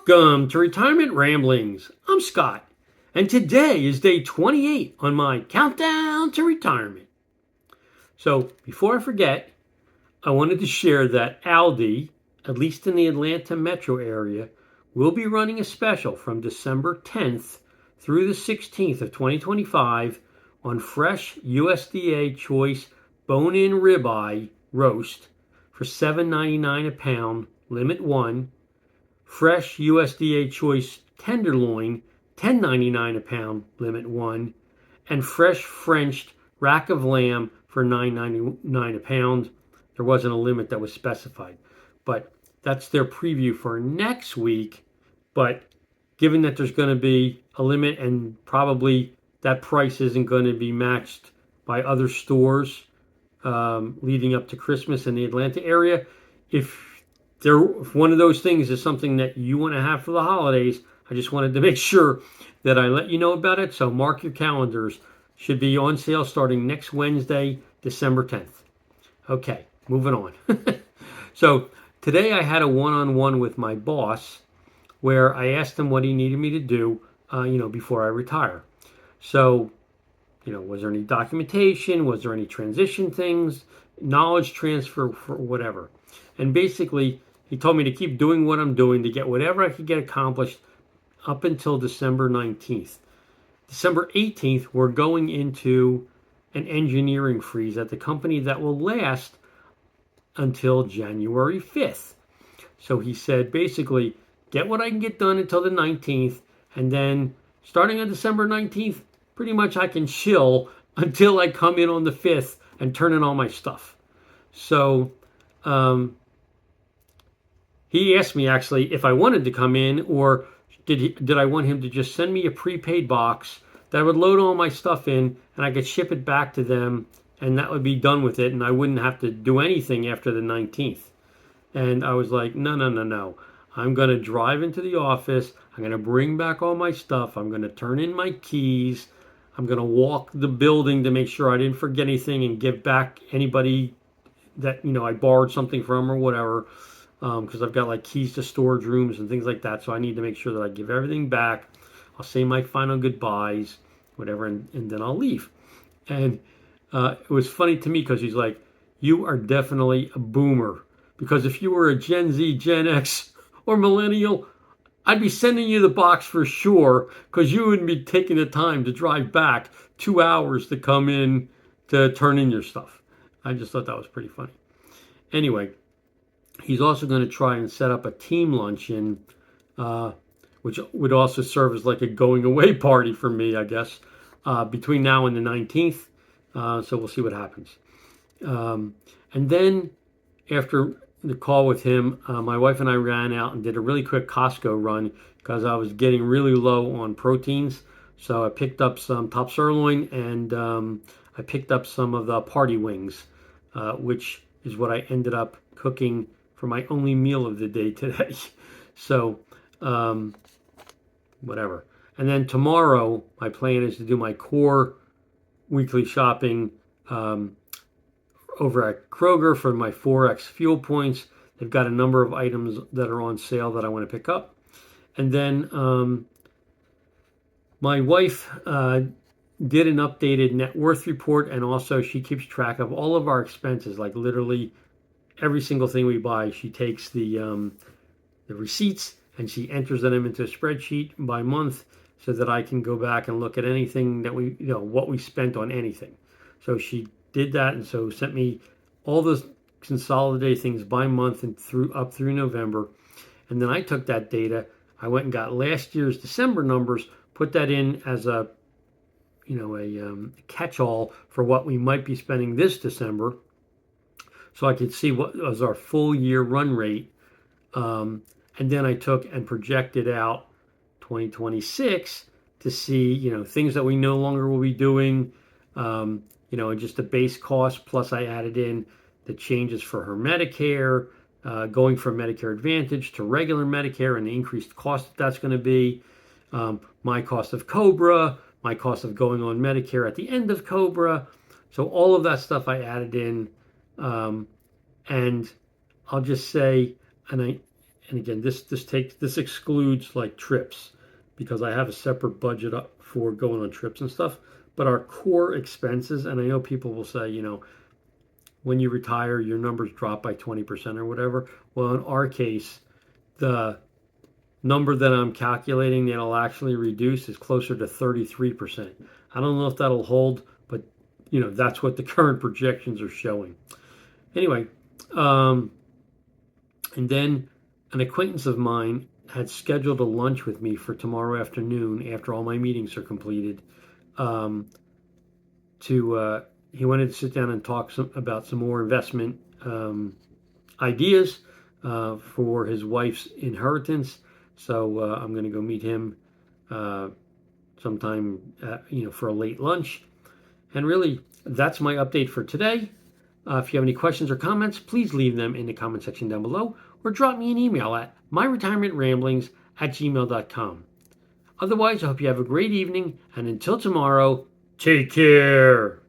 Welcome to Retirement Ramblings. I'm Scott, and today is day 28 on my countdown to retirement. So, before I forget, I wanted to share that Aldi, at least in the Atlanta metro area, will be running a special from December 10th through the 16th of 2025 on fresh USDA Choice bone-in ribeye roast for $7.99 a pound, limit 1. Fresh USDA Choice Tenderloin, $10.99 a pound, limit 1, and fresh Frenched rack of lamb for $9.99 a pound. There wasn't a limit that was specified, but that's their preview for next week. But given that there's going to be a limit and probably that price isn't going to be matched by other stores leading up to Christmas in the Atlanta area, if one of those things is something that you want to have for the holidays, I just wanted to make sure that I let you know about it. So mark your calendars. Should be on sale starting next Wednesday, December 10th. Okay, moving on. So today I had a one-on-one with my boss where I asked him what he needed me to do, before I retire. So, was there any documentation? Was there any transition things? Knowledge transfer, for whatever. And basically, he told me to keep doing what I'm doing to get whatever I could get accomplished up until December 19th. December 18th, we're going into an engineering freeze at the company that will last until January 5th. So he said, basically, get what I can get done until the 19th, and then starting on December 19th, pretty much I can chill until I come in on the 5th and turn in all my stuff. So, he asked me actually if I wanted to come in, or did I want him to just send me a prepaid box that I would load all my stuff in and I could ship it back to them and that would be done with it and I wouldn't have to do anything after the 19th. And I was like, no. I'm going to drive into the office. I'm going to bring back all my stuff. I'm going to turn in my keys. I'm going to walk the building to make sure I didn't forget anything and give back anybody that, I borrowed something from or whatever. Because I've got like keys to storage rooms and things like that. So I need to make sure that I give everything back. I'll say my final goodbyes, whatever, and then I'll leave. And it was funny to me because he's like, you are definitely a boomer. Because if you were a Gen Z, Gen X, or millennial, I'd be sending you the box for sure because you wouldn't be taking the time to drive back 2 hours to come in to turn in your stuff. I just thought that was pretty funny. Anyway, he's also going to try and set up a team luncheon, which would also serve as like a going away party for me, I guess, between now and the 19th. So we'll see what happens. And then after the call with him, my wife and I ran out and did a really quick Costco run because I was getting really low on proteins. So I picked up some top sirloin and I picked up some of the party wings, which is what I ended up cooking for my only meal of the day today. So, whatever. And then tomorrow, my plan is to do my core weekly shopping over at Kroger for my 4X fuel points. They've got a number of items that are on sale that I want to pick up. And then my wife did an updated net worth report, and also she keeps track of all of our expenses, like literally every single thing we buy. She takes the receipts and she enters them into a spreadsheet by month so that I can go back and look at anything that what we spent on anything. So she did that, and so sent me all the consolidated things by month and up through November. And then I took that data, I went and got last year's December numbers, put that in as a catch-all for what we might be spending this December, so I could see what was our full year run rate. And then I took and projected out 2026 to see, things that we no longer will be doing, just the base cost. Plus I added in the changes for her Medicare, going from Medicare Advantage to regular Medicare and the increased cost that's going to be, my cost of COBRA, my cost of going on Medicare at the end of COBRA. So all of that stuff I added in. And I'll just say, and and again, this excludes like trips, because I have a separate budget up for going on trips and stuff. But our core expenses, and I know people will say, when you retire, your numbers drop by 20% or whatever. Well, in our case, the number that I'm calculating that it'll actually reduce is closer to 33%. I don't know if that'll hold, but that's what the current projections are showing. Anyway, and then an acquaintance of mine had scheduled a lunch with me for tomorrow afternoon after all my meetings are completed. He wanted to sit down and talk about some more investment ideas for his wife's inheritance. So I'm going to go meet him sometime, for a late lunch. And really, that's my update for today. If you have any questions or comments, please leave them in the comment section down below, or drop me an email at myretirementramblings@gmail.com. Otherwise, I hope you have a great evening, and until tomorrow, take care.